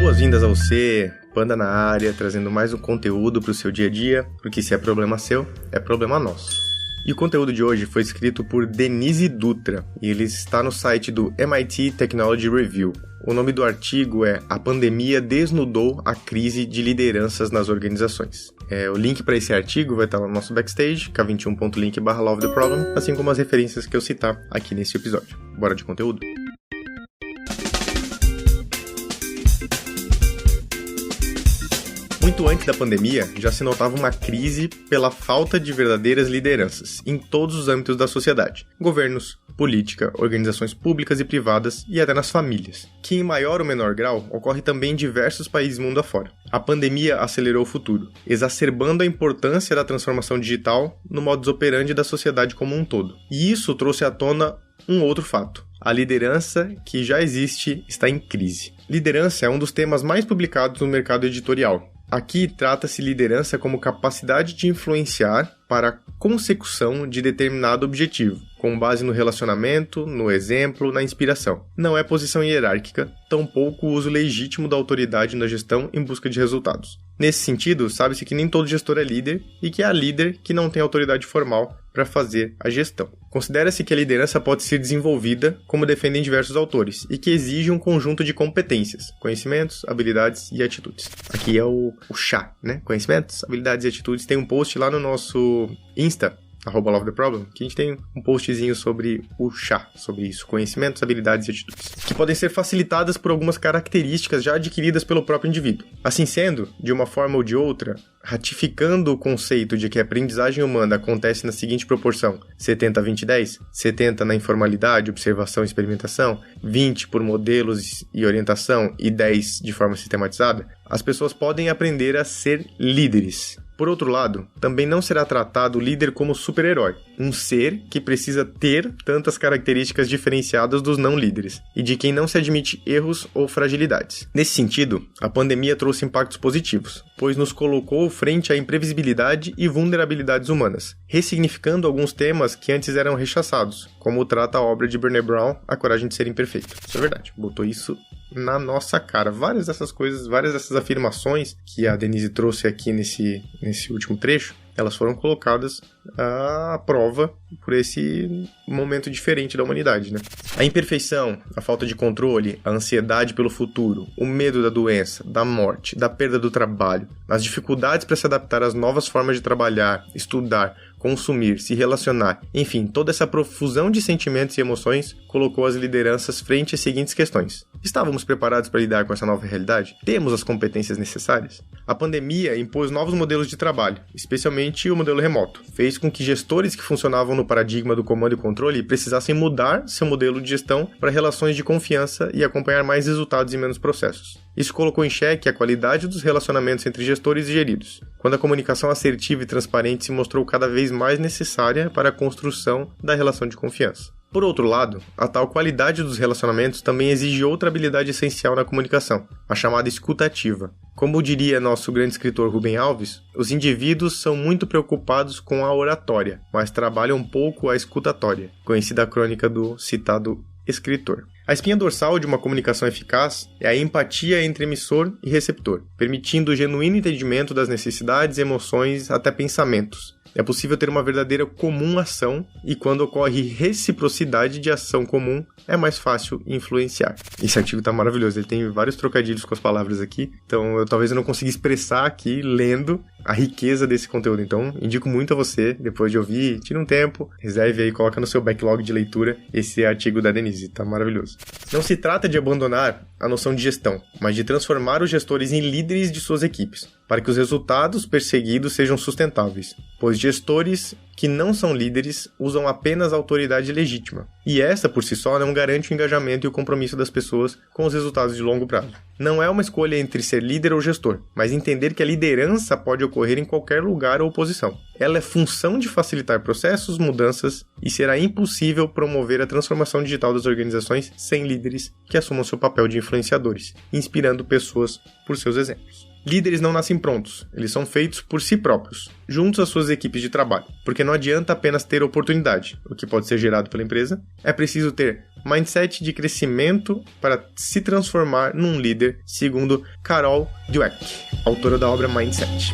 Boas-vindas a você, Panda na área, trazendo mais um conteúdo para o seu dia a dia, porque se é problema seu, é problema nosso. E o conteúdo de hoje foi escrito por Denise Dutra, e ele está no site do MIT Technology Review. O nome do artigo é A Pandemia Desnudou a Crise de Lideranças nas Organizações. O link para esse artigo vai estar no nosso backstage, k21.link/LoveTheProblem, assim como as referências que eu citar aqui nesse episódio. Bora de conteúdo? Muito antes da pandemia, já se notava uma crise pela falta de verdadeiras lideranças em todos os âmbitos da sociedade. Governos, política, organizações públicas e privadas e até nas famílias, que em maior ou menor grau ocorre também em diversos países mundo afora. A pandemia acelerou o futuro, exacerbando a importância da transformação digital no modus operandi da sociedade como um todo. E isso trouxe à tona um outro fato. A liderança que já existe está em crise. Liderança é um dos temas mais publicados no mercado editorial. Aqui trata-se liderança como capacidade de influenciar para a consecução de determinado objetivo, com base no relacionamento, no exemplo, na inspiração. Não é posição hierárquica, tampouco o uso legítimo da autoridade na gestão em busca de resultados. Nesse sentido, sabe-se que nem todo gestor é líder e que há líder que não tem autoridade formal para fazer a gestão. Considera-se que a liderança pode ser desenvolvida, como defendem diversos autores, e que exige um conjunto de competências, conhecimentos, habilidades e atitudes. Aqui é o chá, né? Conhecimentos, habilidades e atitudes. Tem um post lá no nosso Insta, @LoveTheProblem, que a gente tem um postzinho sobre o chá, sobre isso, conhecimentos, habilidades e atitudes, que podem ser facilitadas por algumas características já adquiridas pelo próprio indivíduo. Assim sendo, de uma forma ou de outra, ratificando o conceito de que a aprendizagem humana acontece na seguinte proporção: 70-20-10, 70 na informalidade, observação e experimentação, 20 por modelos e orientação e 10 de forma sistematizada, as pessoas podem aprender a ser líderes. Por outro lado, também não será tratado o líder como super-herói, um ser que precisa ter tantas características diferenciadas dos não-líderes, e de quem não se admite erros ou fragilidades. Nesse sentido, a pandemia trouxe impactos positivos, pois nos colocou frente à imprevisibilidade e vulnerabilidades humanas, ressignificando alguns temas que antes eram rechaçados, como trata a obra de Brené Brown, A Coragem de Ser Imperfeito. Isso é verdade, botou isso na nossa cara. Várias dessas coisas, várias dessas afirmações que a Denise trouxe aqui nesse último trecho, elas foram colocadas à prova por esse momento diferente da humanidade, né? A imperfeição, a falta de controle, a ansiedade pelo futuro, o medo da doença, da morte, da perda do trabalho, as dificuldades para se adaptar às novas formas de trabalhar, estudar, consumir, se relacionar, enfim, toda essa profusão de sentimentos e emoções colocou as lideranças frente às seguintes questões. Estávamos preparados para lidar com essa nova realidade? Temos as competências necessárias? A pandemia impôs novos modelos de trabalho, especialmente o modelo remoto. Fez com que gestores que funcionavam no paradigma do comando e controle precisassem mudar seu modelo de gestão para relações de confiança e acompanhar mais resultados e menos processos. Isso colocou em xeque a qualidade dos relacionamentos entre gestores e geridos, quando a comunicação assertiva e transparente se mostrou cada vez mais necessária para a construção da relação de confiança. Por outro lado, a tal qualidade dos relacionamentos também exige outra habilidade essencial na comunicação, a chamada escuta ativa. Como diria nosso grande escritor Rubem Alves, os indivíduos são muito preocupados com a oratória, mas trabalham pouco a escutatória, conhecida a crônica do citado escritor. A espinha dorsal de uma comunicação eficaz é a empatia entre emissor e receptor, permitindo o genuíno entendimento das necessidades, emoções, até pensamentos. É possível ter uma verdadeira comum ação e quando ocorre reciprocidade de ação comum, é mais fácil influenciar. Esse artigo está maravilhoso, ele tem vários trocadilhos com as palavras aqui, então talvez eu não consiga expressar aqui, lendo, a riqueza desse conteúdo. Então, indico muito a você, depois de ouvir, tira um tempo, reserve aí, coloca no seu backlog de leitura esse artigo da Denise, tá maravilhoso. Não se trata de abandonar a noção de gestão, mas de transformar os gestores em líderes de suas equipes, para que os resultados perseguidos sejam sustentáveis, pois gestores que não são líderes usam apenas a autoridade legítima, e essa por si só não garante o engajamento e o compromisso das pessoas com os resultados de longo prazo. Não é uma escolha entre ser líder ou gestor, mas entender que a liderança pode ocorrer em qualquer lugar ou posição. Ela é função de facilitar processos, mudanças, e será impossível promover a transformação digital das organizações sem líderes que assumam seu papel de influenciadores, inspirando pessoas por seus exemplos. Líderes não nascem prontos, eles são feitos por si próprios, juntos às suas equipes de trabalho, porque não adianta apenas ter oportunidade, o que pode ser gerado pela empresa, é preciso ter Mindset de crescimento para se transformar num líder, segundo Carol Dweck, autora da obra Mindset.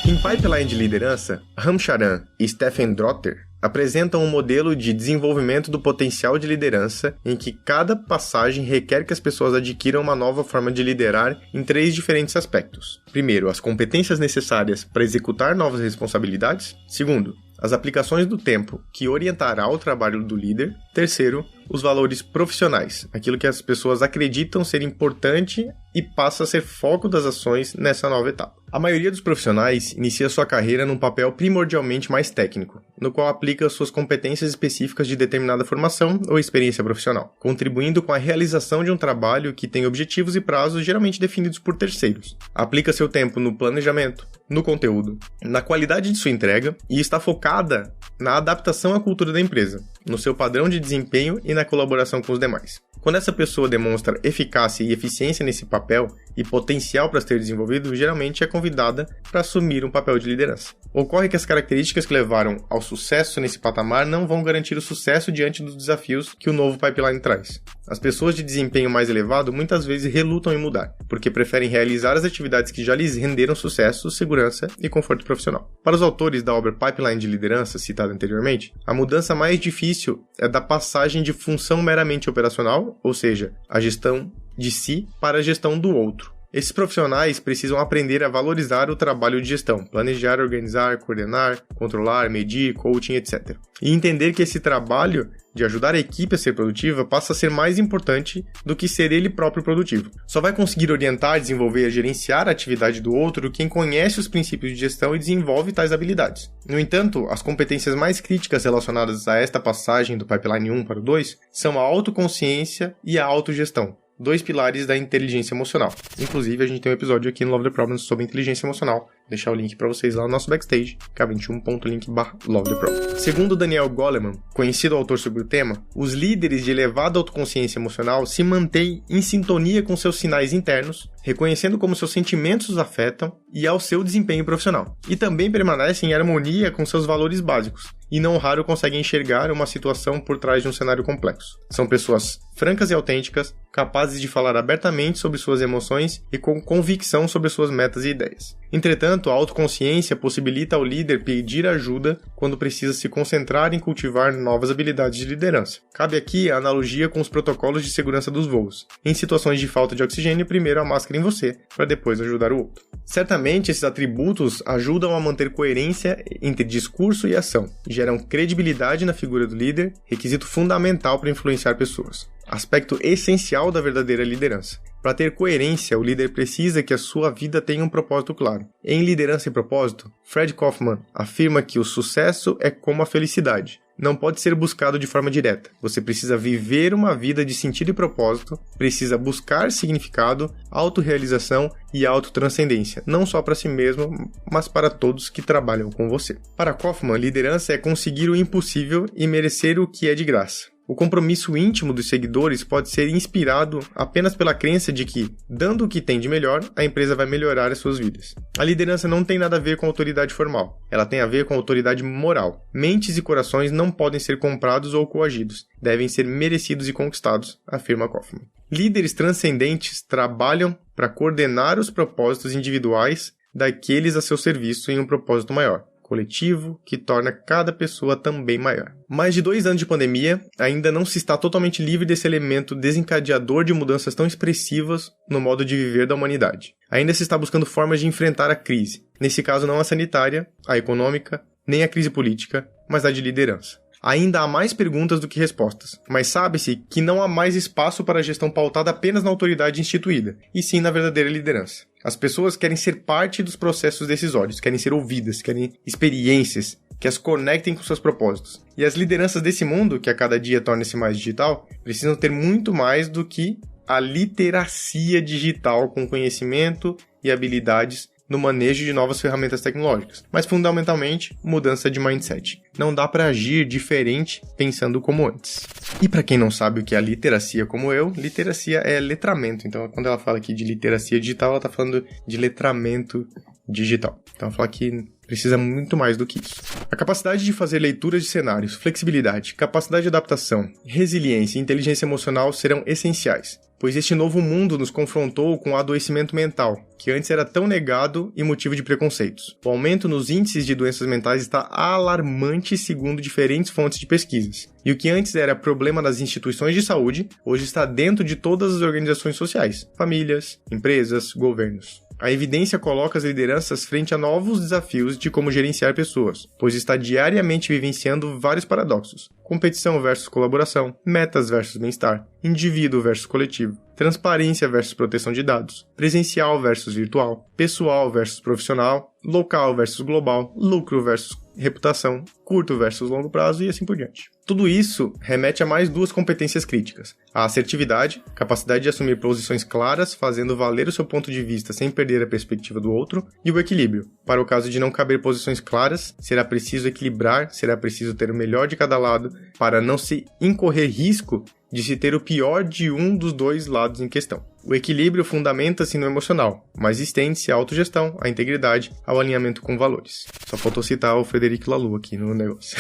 Em Pipeline de Liderança, Ram Charan e Stephen Drotter apresentam um modelo de desenvolvimento do potencial de liderança em que cada passagem requer que as pessoas adquiram uma nova forma de liderar em 3 diferentes aspectos. Primeiro, as competências necessárias para executar novas responsabilidades. Segundo, as aplicações do tempo que orientará o trabalho do líder. Terceiro, os valores profissionais, aquilo que as pessoas acreditam ser importante e passa a ser foco das ações nessa nova etapa. A maioria dos profissionais inicia sua carreira num papel primordialmente mais técnico, no qual aplica suas competências específicas de determinada formação ou experiência profissional, contribuindo com a realização de um trabalho que tem objetivos e prazos geralmente definidos por terceiros. Aplica seu tempo no planejamento, no conteúdo, na qualidade de sua entrega e está focada na adaptação à cultura da empresa, no seu padrão de desempenho e na colaboração com os demais. Quando essa pessoa demonstra eficácia e eficiência nesse papel e potencial para ser desenvolvido, geralmente é convidada para assumir um papel de liderança. Ocorre que as características que levaram ao sucesso nesse patamar não vão garantir o sucesso diante dos desafios que o novo pipeline traz. As pessoas de desempenho mais elevado muitas vezes relutam em mudar, porque preferem realizar as atividades que já lhes renderam sucesso, segurança e conforto profissional. Para os autores da obra Pipeline de Liderança, citada anteriormente, a mudança mais difícil é da passagem de função meramente operacional, ou seja, a gestão de si, para a gestão do outro. Esses profissionais precisam aprender a valorizar o trabalho de gestão, planejar, organizar, coordenar, controlar, medir, coaching, etc. E entender que esse trabalho de ajudar a equipe a ser produtiva passa a ser mais importante do que ser ele próprio produtivo. Só vai conseguir orientar, desenvolver e gerenciar a atividade do outro quem conhece os princípios de gestão e desenvolve tais habilidades. No entanto, as competências mais críticas relacionadas a esta passagem do Pipeline 1 para o 2 são a autoconsciência e a autogestão. 2 pilares da inteligência emocional. Inclusive, a gente tem um episódio aqui no Love the Problem sobre inteligência emocional. Vou deixar o link para vocês lá no nosso backstage, k21.link/LoveTheProblem. Segundo Daniel Goleman, conhecido autor sobre o tema, os líderes de elevada autoconsciência emocional se mantêm em sintonia com seus sinais internos, reconhecendo como seus sentimentos os afetam e ao seu desempenho profissional. E também permanecem em harmonia com seus valores básicos, e não raro conseguem enxergar uma situação por trás de um cenário complexo. São pessoas francas e autênticas, capazes de falar abertamente sobre suas emoções e com convicção sobre suas metas e ideias. Entretanto, a autoconsciência possibilita ao líder pedir ajuda quando precisa se concentrar em cultivar novas habilidades de liderança. Cabe aqui a analogia com os protocolos de segurança dos voos. Em situações de falta de oxigênio, primeiro a máscara em você, para depois ajudar o outro. Certamente, esses atributos ajudam a manter coerência entre discurso e ação, geram credibilidade na figura do líder, requisito fundamental para influenciar pessoas. Aspecto essencial da verdadeira liderança. Para ter coerência, o líder precisa que a sua vida tenha um propósito claro. Em Liderança e Propósito, Fred Kaufman afirma que o sucesso é como a felicidade. Não pode ser buscado de forma direta. Você precisa viver uma vida de sentido e propósito, precisa buscar significado, autorrealização e autotranscendência, não só para si mesmo, mas para todos que trabalham com você. Para Kaufman, liderança é conseguir o impossível e merecer o que é de graça. O compromisso íntimo dos seguidores pode ser inspirado apenas pela crença de que, dando o que tem de melhor, a empresa vai melhorar as suas vidas. A liderança não tem nada a ver com autoridade formal, ela tem a ver com autoridade moral. Mentes e corações não podem ser comprados ou coagidos, devem ser merecidos e conquistados, afirma Kaufman. Líderes transcendentes trabalham para coordenar os propósitos individuais daqueles a seu serviço em um propósito maior, coletivo, que torna cada pessoa também maior. Mais de 2 anos de pandemia, ainda não se está totalmente livre desse elemento desencadeador de mudanças tão expressivas no modo de viver da humanidade. Ainda se está buscando formas de enfrentar a crise. Nesse caso, não a sanitária, a econômica, nem a crise política, mas a de liderança. Ainda há mais perguntas do que respostas, mas sabe-se que não há mais espaço para a gestão pautada apenas na autoridade instituída, e sim na verdadeira liderança. As pessoas querem ser parte dos processos decisórios, querem ser ouvidas, querem experiências que as conectem com seus propósitos. E as lideranças desse mundo, que a cada dia torna-se mais digital, precisam ter muito mais do que a literacia digital com conhecimento e habilidades no manejo de novas ferramentas tecnológicas, mas fundamentalmente mudança de mindset. Não dá para agir diferente pensando como antes. E para quem não sabe o que é a literacia como eu, literacia é letramento. Então, quando ela fala aqui de literacia digital, ela está falando de letramento digital. Então, ela fala que Precisa muito mais do que isso. A capacidade de fazer leituras de cenários, flexibilidade, capacidade de adaptação, resiliência e inteligência emocional serão essenciais, pois este novo mundo nos confrontou com o adoecimento mental, que antes era tão negado e motivo de preconceitos. O aumento nos índices de doenças mentais está alarmante segundo diferentes fontes de pesquisas. E o que antes era problema das instituições de saúde, hoje está dentro de todas as organizações sociais, famílias, empresas, governos. A evidência coloca as lideranças frente a novos desafios de como gerenciar pessoas, pois está diariamente vivenciando vários paradoxos. Competição versus colaboração, metas versus bem-estar, indivíduo versus coletivo, transparência versus proteção de dados, presencial versus virtual, pessoal versus profissional, local versus global, lucro versus reputação, curto versus longo prazo e assim por diante. Tudo isso remete a mais duas competências críticas: a assertividade, capacidade de assumir posições claras, fazendo valer o seu ponto de vista sem perder a perspectiva do outro, e o equilíbrio. Para o caso de não caber posições claras, será preciso equilibrar, será preciso ter o melhor de cada lado para não se incorrer risco de se ter o pior de um dos dois lados em questão. O equilíbrio fundamenta-se no emocional, mas estende-se à autogestão, à integridade, ao alinhamento com valores. Só faltou citar o Frederic Laloux aqui no negócio.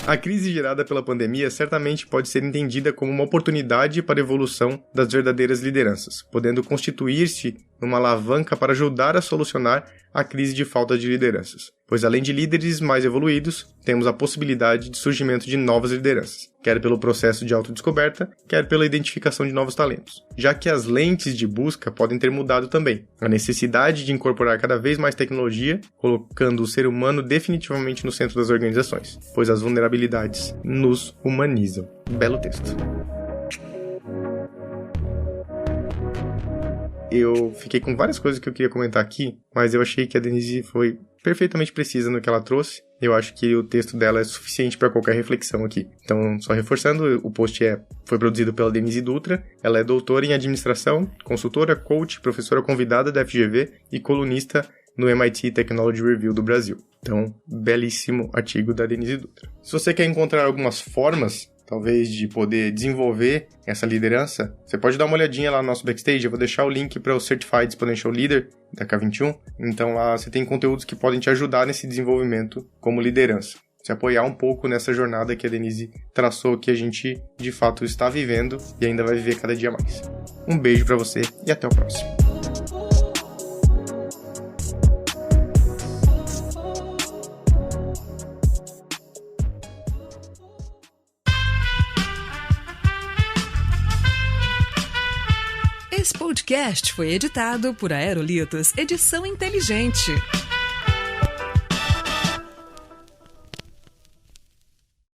A crise gerada pela pandemia certamente pode ser entendida como uma oportunidade para a evolução das verdadeiras lideranças, podendo constituir-se numa alavanca para ajudar a solucionar a crise de falta de lideranças. Pois além de líderes mais evoluídos, temos a possibilidade de surgimento de novas lideranças, quer pelo processo de autodescoberta, quer pela identificação de novos talentos. Já que as lentes de busca podem ter mudado também. A necessidade de incorporar cada vez mais tecnologia, colocando o ser humano definitivamente no centro das organizações, pois as vulnerabilidades nos humanizam. Belo texto. Eu fiquei com várias coisas que eu queria comentar aqui, mas eu achei que a Denise foi perfeitamente precisa no que ela trouxe. Eu acho que o texto dela é suficiente para qualquer reflexão aqui. Então, só reforçando, o post foi produzido pela Denise Dutra. Ela é doutora em administração, consultora, coach, professora convidada da FGV e colunista no MIT Technology Review do Brasil. Então, belíssimo artigo da Denise Dutra. Se você quer encontrar algumas formas, talvez, de poder desenvolver essa liderança, você pode dar uma olhadinha lá no nosso backstage. Eu vou deixar o link para o Certified Exponential Leader da K21. Então lá você tem conteúdos que podem te ajudar nesse desenvolvimento como liderança. Se apoiar um pouco nessa jornada que a Denise traçou, que a gente de fato está vivendo e ainda vai viver cada dia mais. Um beijo para você e até o próximo. Esse podcast foi editado por Aerolitos Edição Inteligente.